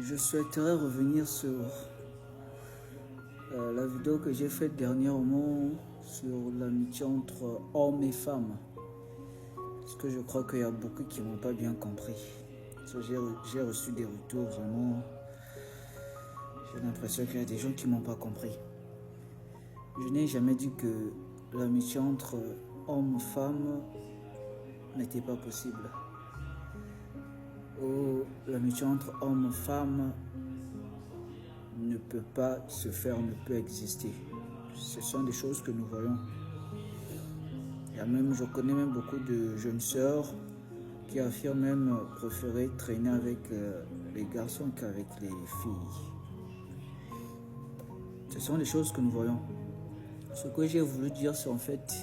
Je souhaiterais revenir sur la vidéo que j'ai faite dernièrement sur l'amitié entre hommes et femmes. Parce que je crois qu'il y a beaucoup qui n'ont pas bien compris. J'ai reçu des retours vraiment. J'ai l'impression qu'il y a des gens qui n'ont pas compris. Je n'ai jamais dit que l'amitié entre hommes et femmes n'était pas possible. Ou l'amitié entre hommes et femmes ne peut pas se faire, ne peut exister. Ce sont des choses que nous voyons. Je connais même beaucoup de jeunes sœurs qui affirment même préférer traîner avec les garçons qu'avec les filles. Ce sont des choses que nous voyons. Ce que j'ai voulu dire, c'est en fait,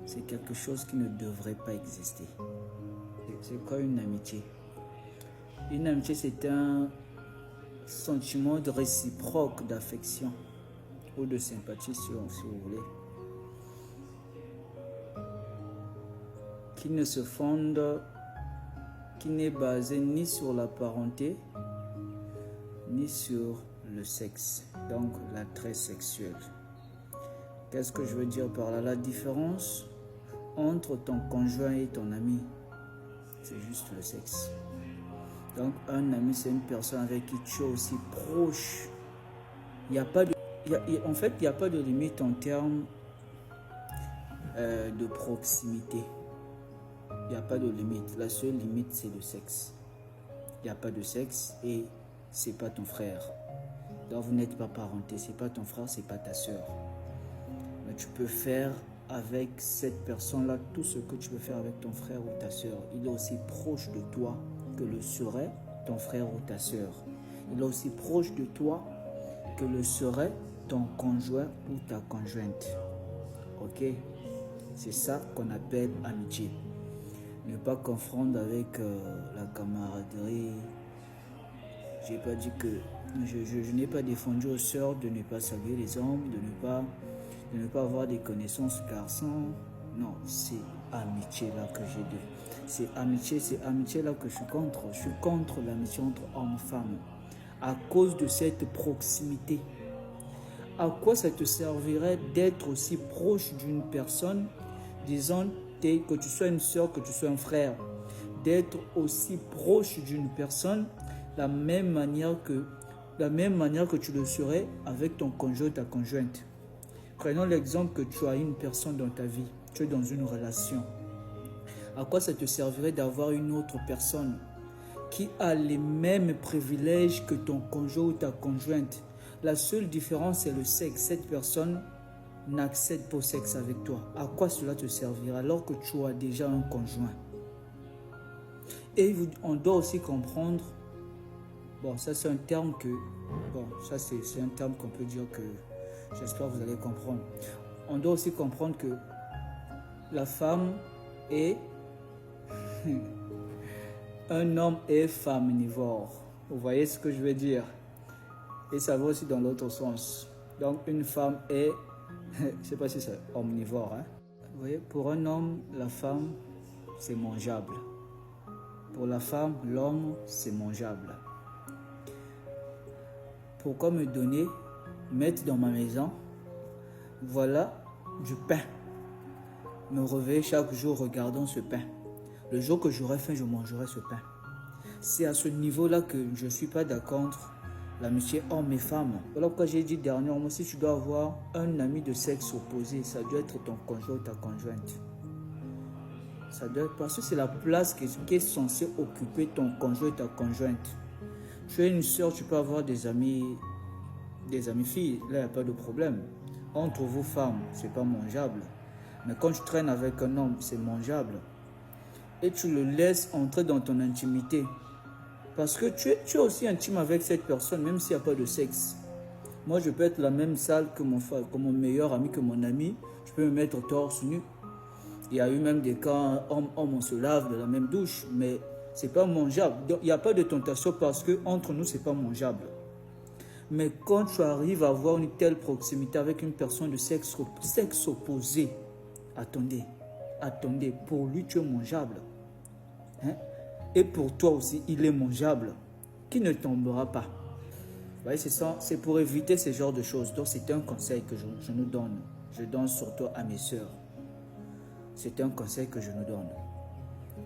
c'est quelque chose qui ne devrait pas exister. C'est quoi une amitié? Une amitié, c'est un sentiment de réciproque d'affection ou de sympathie, si vous voulez, qui ne se fonde, qui n'est basé ni sur la parenté, ni sur le sexe, donc l'attrait sexuel. Qu'est-ce que je veux dire par là? La différence entre ton conjoint et ton ami, c'est juste le sexe. Donc un ami, c'est une personne avec qui tu es aussi proche. En fait, il n'y a pas de limite en termes de proximité. Il n'y a pas de limite. La seule limite, c'est le sexe. Il n'y a pas de sexe et c'est pas ton frère. Donc vous n'êtes pas parenté. C'est pas ton frère, c'est pas ta soeur. Mais tu peux faire avec cette personne-là tout ce que tu peux faire avec ton frère ou ta soeur. Il est aussi proche de toi que le serait ton frère ou ta soeur. Il est aussi proche de toi que le serait ton conjoint ou ta conjointe. Ok? C'est ça qu'on appelle amitié. Ne pas confondre avec la camaraderie. J'ai pas dit que je n'ai pas défendu aux sœurs de ne pas saluer les hommes, de ne pas avoir des connaissances garçons. Non, c'est amitié là que j'ai dit. C'est amitié là que je suis contre. Je suis contre l'amitié entre hommes et femmes. À cause de cette proximité. À quoi ça te servirait d'être aussi proche d'une personne, disons que tu sois une soeur, que tu sois un frère, d'être aussi proche d'une personne de la même manière que tu le serais avec ton conjoint, ta conjointe. Prenons l'exemple que tu as une personne dans ta vie, tu es dans une relation. À quoi ça te servirait d'avoir une autre personne qui a les mêmes privilèges que ton conjoint ou ta conjointe? La seule différence, c'est le sexe. Cette personne n'accède pas au sexe avec toi. À quoi cela te servira alors que tu as déjà un conjoint? Et on doit aussi comprendre, ça c'est un terme c'est un terme qu'on peut dire que j'espère que vous allez comprendre. On doit aussi comprendre que la femme est un homme est féminivore. Vous voyez ce que je veux dire? Et ça va aussi dans l'autre sens. Donc une femme est, je ne sais pas si c'est omnivore. Vous voyez, pour un homme, la femme, c'est mangeable. Pour la femme, l'homme, c'est mangeable. Pourquoi mettre dans ma maison, voilà du pain. Me réveiller chaque jour regardant ce pain. Le jour que j'aurai faim, je mangerai ce pain. C'est à ce niveau-là que je ne suis pas d'accord entre l'amitié homme et femme. Voilà pourquoi j'ai dit dernièrement, si tu dois avoir un ami de sexe opposé, ça doit être ton conjoint ou ta conjointe. Ça doit être parce que c'est la place qui est censée occuper ton conjoint ou ta conjointe. Tu es une soeur, tu peux avoir des amis filles, là il n'y a pas de problème. Entre vous femmes, c'est pas mangeable. Mais quand tu traînes avec un homme, c'est mangeable. Et tu le laisses entrer dans ton intimité. Parce que tu es aussi intime avec cette personne, même s'il n'y a pas de sexe. Moi, je peux être la même salle que mon meilleur ami, que mon ami. Je peux me mettre torse nu. Il y a eu même des cas, homme, on se lave de la même douche. Mais ce n'est pas mangeable. Donc, il n'y a pas de tentation parce qu'entre nous, ce n'est pas mangeable. Mais quand tu arrives à avoir une telle proximité avec une personne de sexe opposé, attendez, pour lui, tu es mangeable. Et pour toi aussi, il est mangeable. qui ne tombera pas. Vous voyez, c'est pour éviter ce genre de choses. Donc, c'est un conseil que je nous donne. Je donne surtout à mes sœurs. C'est un conseil que je nous donne.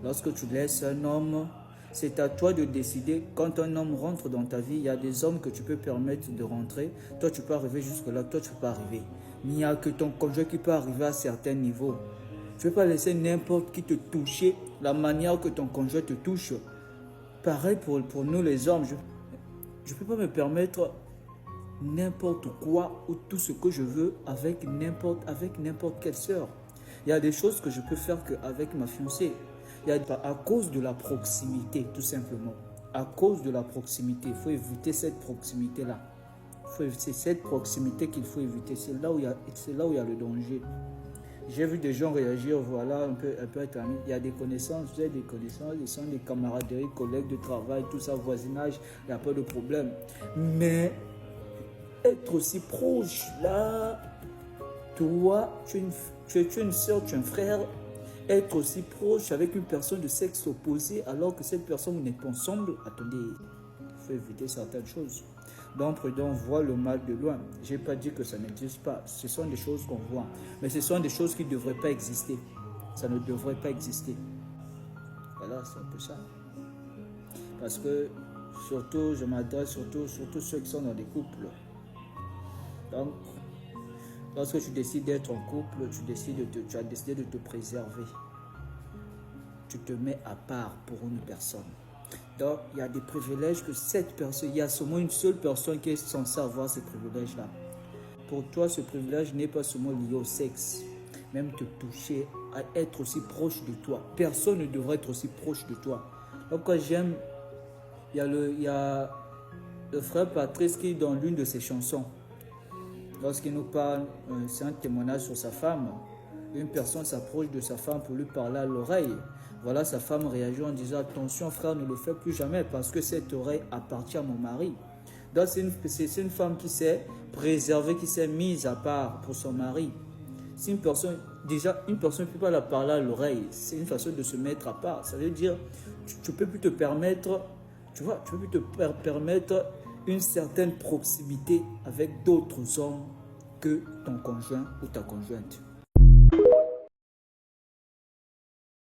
Lorsque tu laisses un homme, c'est à toi de décider. Quand un homme rentre dans ta vie, il y a des hommes que tu peux permettre de rentrer. Toi, tu peux arriver jusque-là, toi, tu ne peux pas arriver. Mais il n'y a que ton conjoint qui peut arriver à certains niveaux. Tu ne peux pas laisser n'importe qui te toucher la manière que ton conjoint te touche. Pareil pour nous les hommes. Je ne peux pas me permettre n'importe quoi ou tout ce que je veux avec n'importe quelle sœur. Il y a des choses que je peux faire qu'avec ma fiancée. À cause de la proximité, tout simplement. À cause de la proximité, il faut éviter cette proximité-là. C'est cette proximité qu'il faut éviter. C'est là où il y a le danger. J'ai vu des gens réagir, voilà, un peu être amis. Il y a des connaissances, vous avez des connaissances, ils sont des camaraderies, collègues de travail, tout ça, voisinage, il n'y a pas de problème. Mais être aussi proche, là, toi, tu es une soeur, tu es un frère, être aussi proche avec une personne de sexe opposé alors que cette personne, vous n'êtes pas ensemble, attendez, il faut éviter certaines choses. Donc, prudent, voit le mal de loin. Je n'ai pas dit que ça n'existe pas. Ce sont des choses qu'on voit. Mais ce sont des choses qui ne devraient pas exister. Ça ne devrait pas exister. Voilà, c'est un peu ça. Parce que, surtout, je m'adresse surtout ceux qui sont dans des couples. Donc, lorsque tu décides d'être en couple, tu as décidé de te préserver. Tu te mets à part pour une personne. Donc, il y a des privilèges que cette personne, il y a seulement une seule personne qui est censée avoir ces privilèges-là. Pour toi, ce privilège n'est pas seulement lié au sexe, même te toucher, à être aussi proche de toi. Personne ne devrait être aussi proche de toi. Donc, quand j'aime, il y a le frère Patrice qui, dans l'une de ses chansons, lorsqu'il nous parle, c'est un témoignage sur sa femme, une personne s'approche de sa femme pour lui parler à l'oreille. Voilà, sa femme réagit en disant « Attention frère, ne le fais plus jamais parce que cette oreille appartient à mon mari. » Donc c'est une femme qui s'est préservée, qui s'est mise à part pour son mari. Si une personne ne peut pas la parler à l'oreille, c'est une façon de se mettre à part. Ça veut dire tu ne peux plus te permettre, tu vois, tu peux plus te permettre une certaine proximité avec d'autres hommes que ton conjoint ou ta conjointe.